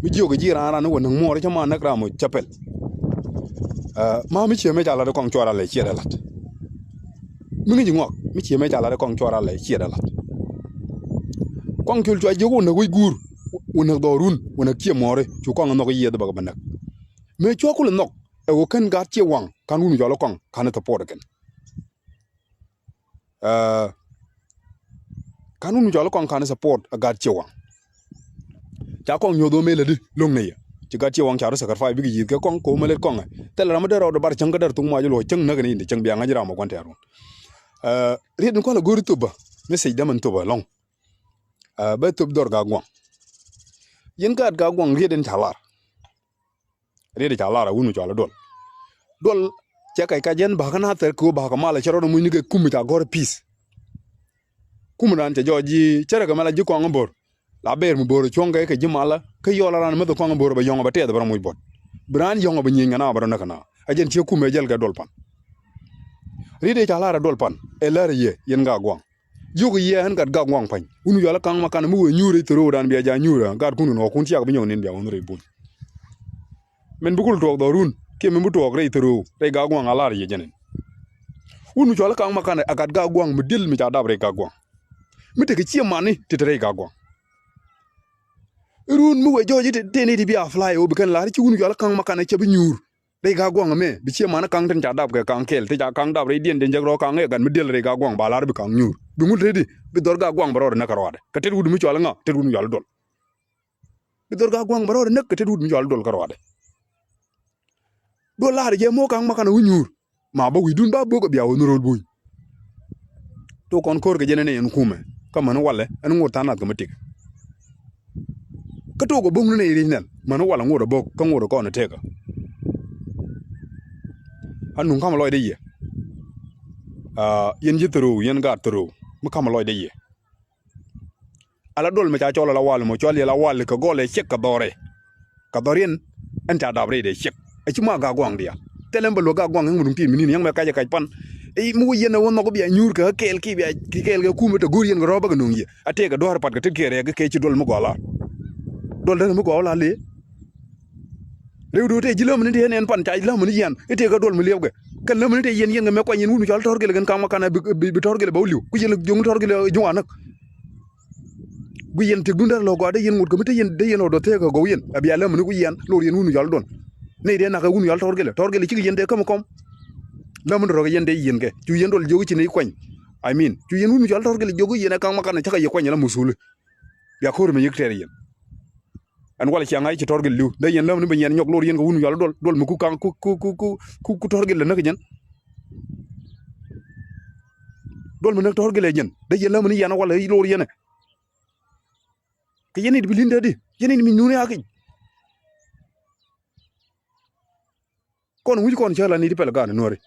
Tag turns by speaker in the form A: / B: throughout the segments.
A: mi jo ga jira ran won mo re chama na kra mo chapel ma mi che me jala de kong chora le che da lat mi ngi ngok mi che me jala de kong chora le che da lat kong chul chwa jogo na gur wona dorun wona kie more chu kong no ye da ba banak me chwa kul nok e wo kan ga che wang kan wu mi jala kong kan ta por ken kan wu mi jala kong kan support ga che wang cha kong nyodo me le di long ne ya ci ga ci wang charu sakar fa bi gi ke kong ko mele kong tel ram de ro bar chang gadar tung ma julo chang na ni de chang bianga jira mo kon terun ri dun ko la gori tuba me sey daman tuba long ba tub dor ga gwang yen ga gwang ri den chalar ri de chalar wunu chala dol cha kai ka jen ba kana ter ko ba ka mala charo mu ni ge kumita gor peace kumuran cha joji chere ga mala ji ko ngor la ber mu boro chonga ke jimala ke yola ran me ko ngoro ba yonga ba te da bara muy bot bran yonga ba nyinga na bara nakana ajen ci ku me jel ga dolpan ride ta lara dolpan e lara ye yen ga gwang jugo ye han ga gwang pan unu yola kan makana mu we nyure toro dan biya ja nyura ga kunu no kun ci ga binyo nen biya on re bun men bugul tok do run ke me mu tok re toro re ga gwang alar ye jenen unu yola kan makana agat ga gwang mu dil mi ta dabre ga gwang mi te ke ci mani te re ga gwang run mu we joji te ni di bia fly o kan la ci wunu yola kan makana ci bi nyur re ga gwang me bi ci mana kan tan ta dab ga kan kel te ja kan dab re dien den jagro kan e gan mi del re ga gwang ba la bi kan nyur bi mu redi bi dor ga gwang baro na karwade ka te wudu mi ci wala nga te wudu yola dol bi dor ga gwang baro na ka te wudu mi yola dol karwade do la je mo kan makana wu nyur ma ba wi dun ba bo ko biya wonu rol buy to kon kor ga jenene en kume kam man wale an ngur tanat ga matik ka to go bung ne rinal man wala ngoro bok ka ngoro ko na teka anu kam loy de ye yen jitru yen ga tru mu kam loy de ye ala dol ma cha chola la wal mo choli la wal ka gole chek ka dorien anta dabre de chek e ci ma ga gwang dia telemba lo ga gwang ngum pi mini yang ma ka ja pan e mu yen won no ko biya nyur ka kel ki biya ki kel ga kuma ta gurien ga roba ga nungi ateka do har pat ga tekere ga ke ci dol mu gola dol da mu ko la le rew do te jilam ni en pan ta jilam ni yan ite ga dol mu lewge kan lam ni te yen nga me ko yen wunu jol torgel gan kam kana bi torgel bawliw ku yen jong torgel jonga nak gu yen te dundar lo go da yen mut ko te yen de yen do te ga go yen abi lam ni ku yen lo yen wunu jol don ne de na ga wunu jol torgel ci yen de kam kom lam ro ga yen de yen ge ju yen dol jogu ci ni koñ I mean ju yen wunu jol torgel jogu yen kam kana ci ka ye koñ la musul ya ko me yektere yen an wala ci ngay ci torgel liw da yen lam ni ba yen ñok lor yen ko wunu yalla dol mu ku kan ku torgel la nak ñen dol mu nak torgel ñen da yen lam ni yen wala lor yen ke yen bi linde di yen mi nune ak kon wuji kon chala ni di pel gan nori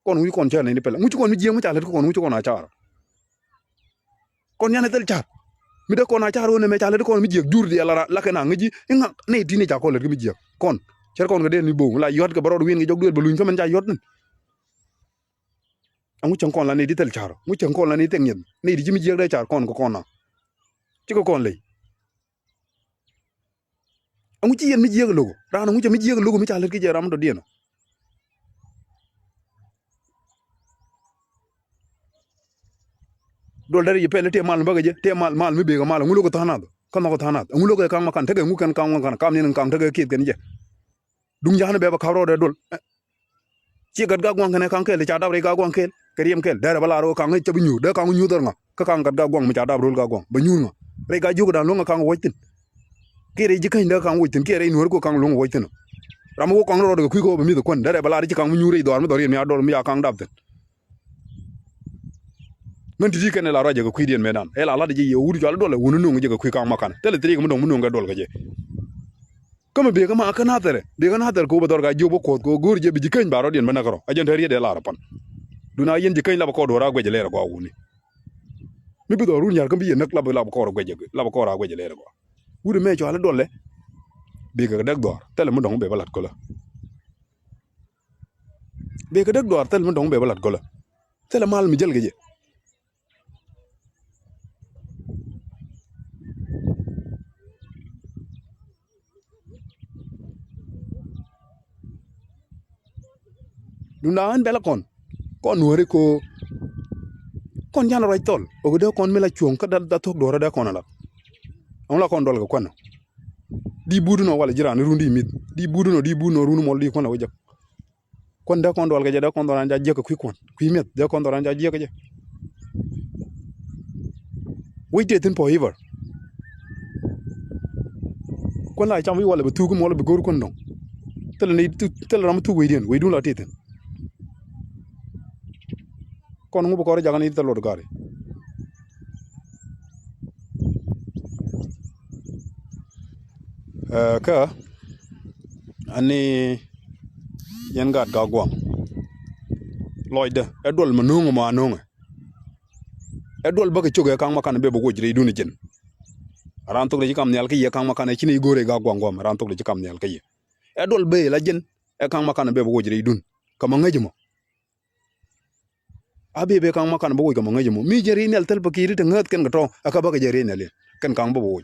A: kon wuji kon chala ni di pel mu ci kon mi jemu chala ko kon mu ci kon a char kon yana tel char mi de kon a char wona me chala de kon mi jek jur di ala la kana ngi nga ne dini ja ko le mi jek kon cer kon ga den ni bo la yot ga baro win ngi jog duel ba luñ fa man ja yot amu ci kon la ne di tel char mu ci kon la ni tek ñen ne di ci mi jek de char kon ko kon na ci ko kon lay amu ci yen mi jek logo rana mu ci mi jek logo mi chala ki je ram do dino dol dari yepele te mal mbaga je te mal mi be ga mal ngulo ko tanado kan ko tanado ngulo ko kan makan tege ngu kan kam ni kan tege kit kan je dung jahana be ba kawro de dol ci gad ga gwang kan kel cha dabre ga gwang kel keriem kel dara bala ro kan ci binyu de kan nyu dor nga ka kan gad ga gwang mi cha dabre ga gwang ba nyu nga re ga jugo dan lo nga kan woitin kere ji kan de kan woitin kere inor ko kan lo woitin ram ko kan ro de ku ko ba mi de kon dara bala ri kan nyu re dor mi dor mi ador mi ya kan dabten ngan ti kan la raja ga kuidien medan ela la de ye wuri jala dole wonu no ngi ga kui kan makan tele tri ga mo no nga dol ga je kama be ga ma kana tere be ga na tere ko ba dor ga jobo ko gor je bi jikan baro dien bana karo ajan tere de la rapan duna yen jikan la ba ko do ra gwe je le ko wuni mi bi do ru nyar kan bi yen nak la ba ko ro gwe je la ba ko ra gwe je le ko wuri me jala dole be ga dak dor tele mo dong be balat ko la be ga dak dor tele mo dong be balat ko la tele mal mi jel ga je dunda an bela kon nuore ko kon jana roi tol o de kon mela chuong ka da tok dora da kon la on la kon dol ga kon di budu no wala jirani rundi mit di budu no runu mol di kon la wajak kon da kon dol ga da kon doran ja je ko kui met da kon doran ja je ka je wait tin po hiver kon la cham wi wala be tu ko mol be gor kon no tel ram tu we dun la teten kon ngu ko jagan ni telo gari ka ani yan gat ga gwam loide edol manungu ma nunga edol baka choge kang makan be bogo jire duni jen ran tok le kam nyal ki ye kang makan chini gore ga gwam ran tok le kam nyal ki edol be la jen e kang makan be bogo jire dun kama ngajimo abi be kang makan bogo kama ngajimo mi jeri nel tel bakiri te ngat ken gato aka baka jeri nel ken kang bogo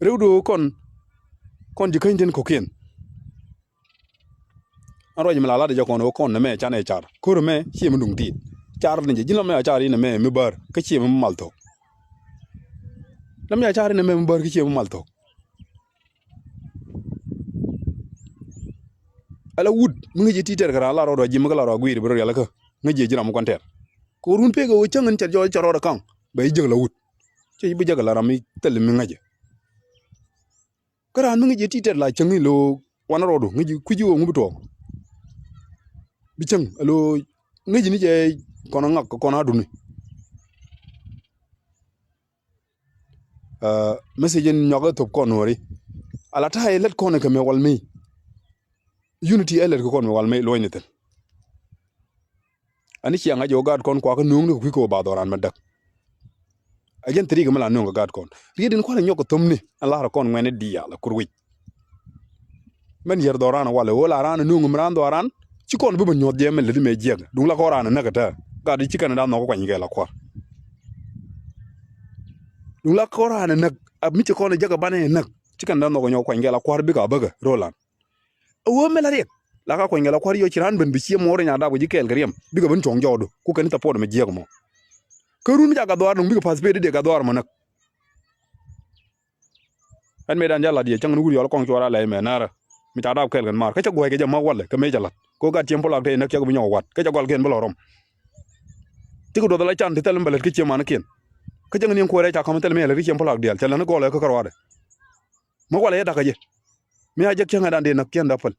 A: rewdo kon jikain den kokien aro jimala la de jakon kon me chane char kur me chi mundung ti char ne jino me char ina me bar ka chi malto lam ya char ne me bar ka chi malto ala wud mu ngi titer gara la ro jim ga la ro guir bro yala ka ngi jira mu konter ko run pega wo changan ter jo charo kan bay jigla wud ci bu jagala rami tel mi ngaje kara nu ngi titer la changi lo wana rodo ngi kuji wo ngubuto bichang alo ngi ni je kono ngak kono aduni message nyoga top kono wori ala ta let kono ke me wal mi unity elet ko kono wal mi lo nitel ani ci nga jo gad kon ko ko nung ni ko ba doran madak ajen tri ga mala nung gad kon rieden ko la nyoko tomni ala ra kon ngene di yala kurwi men yer doran wala ran nung mran doran ci kon bu nyod je mel me jega dung la ko ran na gata gad ci kan da no ko nyige la ko dung la ko ran nak ab mi ci kon jaga bane nak ci kan da no ko nyoko ko nyige la ko bi ga baga roland o mela rek la ka ko ngela ko yo ciran ben bi ci mo ro nya da bu jikel gariyam biga ben chong jodo ku kan ta pod me jego mo karun mi jaga doar no biga pasbe de ga doar mo nak an me dan jalla die chang nu yo ko chora la me nara mi ta da kel gan mar ka cha goy ke jama wala ka me jalla ko ga tempo la te nak ya bu nyaw wat ka cha gol ken bolorom tigo do la chan te tel mbalet ke ci man ken ka jang ni ko re cha ko tel me la ri tempo la del tel na ko la ko karwade mo wala ya da ka je mi ajak changa dan de nak ken da fal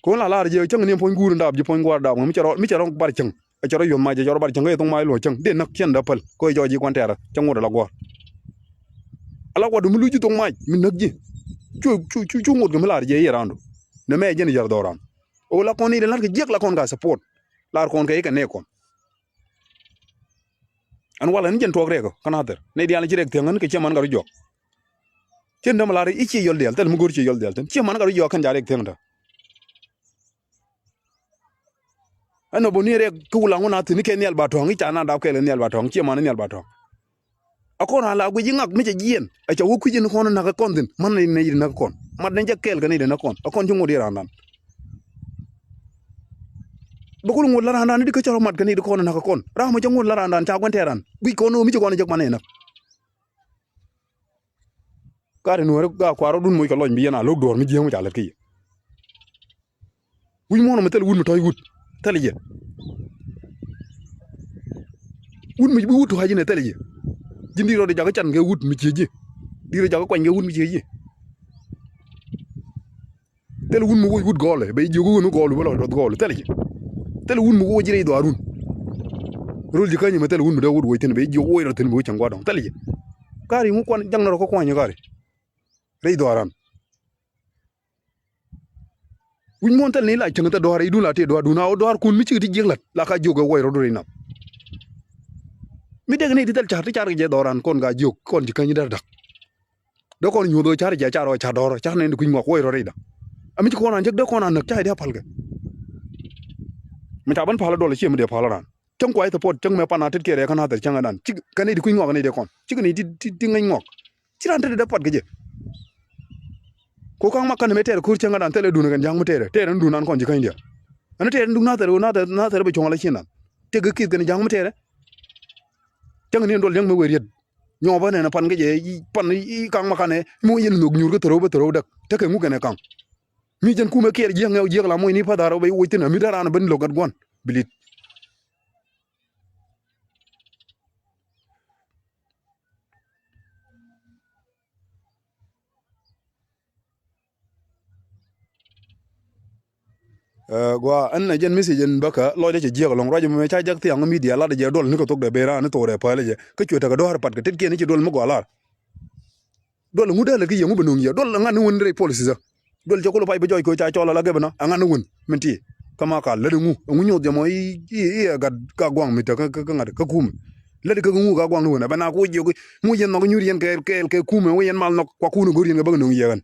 A: ko la je chang ni pon guru ndab je pon gwar da mi charo bar chang e charo yon ma je charo bar chang e tong mai lo chang de nak ken da pal ko joji kontera chang wodo la gor ala wadu mi luju tong mai mi nak ji chu ngod gam la je yerando ne me jen jar doran o la kon ni de la ke jek la kon ga support la kon ke ne kon an wala ni jen tok reko kana der ne dial ci rek tengan ke chaman garu jok ken dama la re ichi yol del tel mu gor ci yol del ten chaman garu jok kan jare tengda ano bonire kula ngona tini ke niel batong ichana da ke niel batong chi man niel batong akona la gu jingak mi jien a cha wuku jin kono na ka kondin man ne ne na kon man ne jakel ga ne na kon akon jungo di randan bokul ngol la randan di ko choro mat ga ne di kono na ka kon ra mo jangol la randan cha gon teran bi kono mi kono jak man ne na kare no rek ga kwaro dun moy ko logn bi yana log dor mi jemu cha la ki wi mo no metel wul mi toy wut talije wut mi bu wutu haji ne talije jindiro de jaga chan ge wut mi cieji diro jaga kwany ge wut mi cieji tel wut mu wut gole be jogu no gole wala do gole talije tel wut mu wo jire do arun rul ji kanyi metel wut mu da wut wo tin be jogu wo ro tin bo changwa don talije kari mu kon jang no ko kwany kari rei do aran wuñ montal ni la changata do hari dula te do aduna o do har kun mi ci ti jinglat la ka jogo way ro do rina mi deg ni di tel char je doran kon ga jog kon ci kanyi dar dak do kon nyodo char je charo cha dor char ne kuñ ngok way ro rida ami ci konan jek do konan nak chay de palga mi ta ban pala do le ci mi de pala ran chang ko ay to pot chang me pana tet kere kana der changa dan ci kanay di kuñ ngok ne de kon ci ni di ngay ngok ci ran te de pat ga je ko kang makan me tere kur changa dan tele duna kan jang tere tere duna kon jika india ana tere duna tere na tere be chonga la chinan te ga kit kan jang tere chang ni ndol jang me weriet nyo ba ne na pan ga je pan i kang makan mo yin nuk nyur ga tero dak te ke mu kan kang mi jen kuma ker jeng ngew jeng la moy ni padaro be wotina mi dara na ben logat gon bilit gwa an na jen message en baka lo de je long rajo me cha jak tiang media la de je dol ni ko tok de bera ni to re pale je ka chweta ga do har pat ka tet ke ni ci dol mo golar dol mu dal ki yemu benung ya dol nga ni won re police za dol je ko lo pay be joy ko cha chola la ge bana nga ni won menti kama ka le ngu nyu de mo i ga gwang mi ta ka ngad ka kum le de ka ngu ga gwang ni won bana ko je mu yen no nyur yen ke kum wo yen mal no kwa ku no gori nga ba no yegan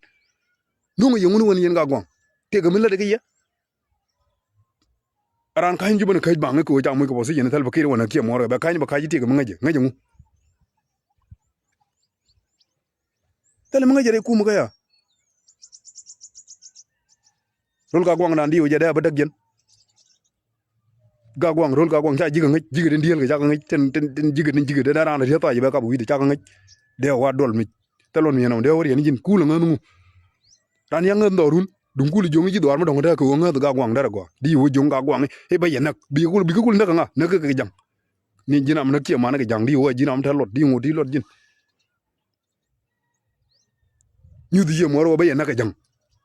A: nungu yemu ni won yen ga gwang te ga mi le de ke ya aran kain jibana kai bang ko jam ko bosi yen tal bakir wona kiya moro ba kain ba kaji te ga ngaje mu tal ngaje re ku mu ga ya rol ga gwang nan diwo je da ba daggen ga gwang rol ga gwang cha jiga ngaj jiga den diel ga cha ngaj ten jiga da ran da ta je ba ka bu wi de cha ngaj de wa dol mi talon mi no de wori yen jin ku la nganu ran yang ndo run dung kuli jongi ji dwar ma dong da ko nga ga gwang dara go di wo jong ga gwang e ba yenak bi ko na nga na ga jang ni jinam na kiya mana ga jang di wo jinam ta lot di ngodi lot jin nyu di je moro ba yenak jang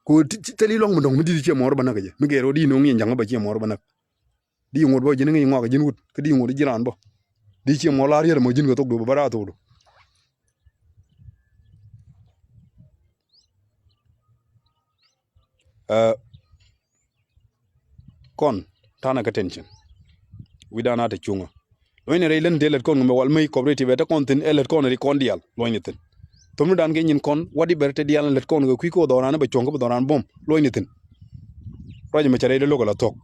A: ko tali long ma dong mi di je moro ba na ga je mi ge ro di no ngi jang ba je moro ba na di ngod bo jin ngi ngo ga jin wut ka di ngodi jiran bo di je mo la yer mo jin ga tok do ba ra to do kon tana ka tension widana ta chunga loine re len delet kon me wal may cooperative ta kon tin elet kon ri kon dial loine tin tomu dan ge nyin kon wadi berte dial let kon go ko do rana ba chonga ba do ran bom loine tin roje me chare de logo la tok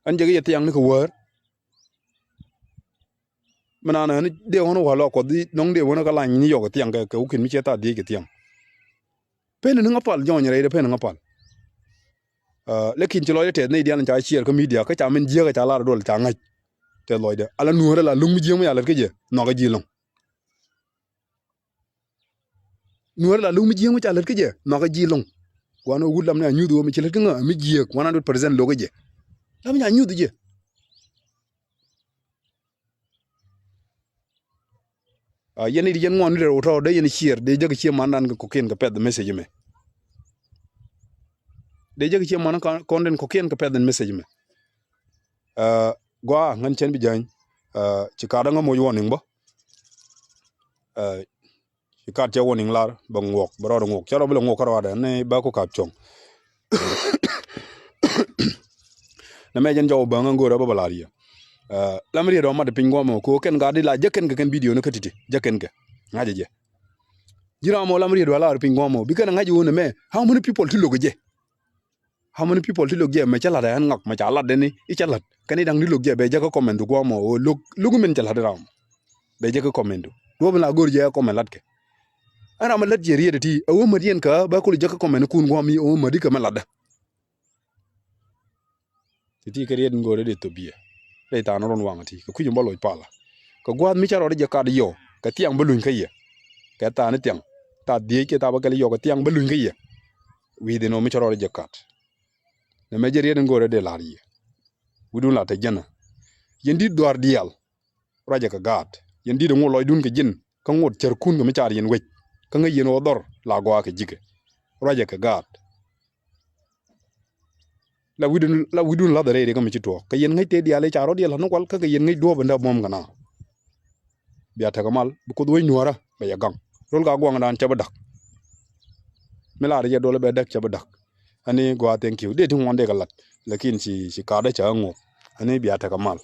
A: an jege yeti yang ni ko wor manana ni de hono walo ko di nong de wona ka lan ni yo ko tiang ka ukin mi cheta di ke tiang pen ni ngapal jonye re de pen ngapal lekin ci loy te ne dial cha chier ko media ka cha men je ka cha la dol cha ngaj te loy de ala nuore la lungu je mu ya la ke je no ga ji long nuore la lungu je mu cha la ke je no ga ji long wano wulam na nyudo mi ci la nga mi je 100% lo ga je la mi nyudo je yene di yen ngon re oto de yen chier de je ke mandan ko ken ka ped message me de je ke man konden ko ken ka ped message me gwa ngan chen bi jan ci ka da nga mo warning ba ci ka te warning lar ba ngok ba ro ngok charo ba ngok ro da ne ba ko kap chong na me jen jaw ba nga ngora ba balariya lamri do ma de pingwa mo ko ken ga di la jeken ga ken video no katiti jeken ga ngaje je jira mo lamri do la pingwa mo bi ken ngaje wona me how many people to logo je how many people to logo je me chala da ngak ma chala de ni I chala kan dang ni logo je be je ko comment gwa mo o logo men chala da be je ko comment do bla gor je ko melat ke ana ma lat je riede ti o ma dien ka ba ko je ko comment kun gwa mi o ma di ka melada ti ke riede ngore de to biya le ta no ron wangati ko kujum bolo pala ko gwa mi charo de ka de yo ka tiang balun ka ye ka ta ne tiang ta die ke ta ba ka yo ka tiang balun ka ye wi de no mi charo de kat ne me jeri den gore de la ri wudun la ta jana yendi doar dial raja ka gat yendi de ngoloy dun ka jin ka ngot cer kun ga mi char yen wech ka nga yen odor la gwa ka jige raja ka gat la widun la dare ga mi to ka yen ngai te diale charo dial no kwal ka yen ngai do banda mom gana biya ta kamal bu ko do nyora ba ya gang rol ga gwang dan chaba dak mela re do le be dak chaba dak ani gwa thank you de tin wonde galat lakin si ka da cha ngo ani biya ta kamal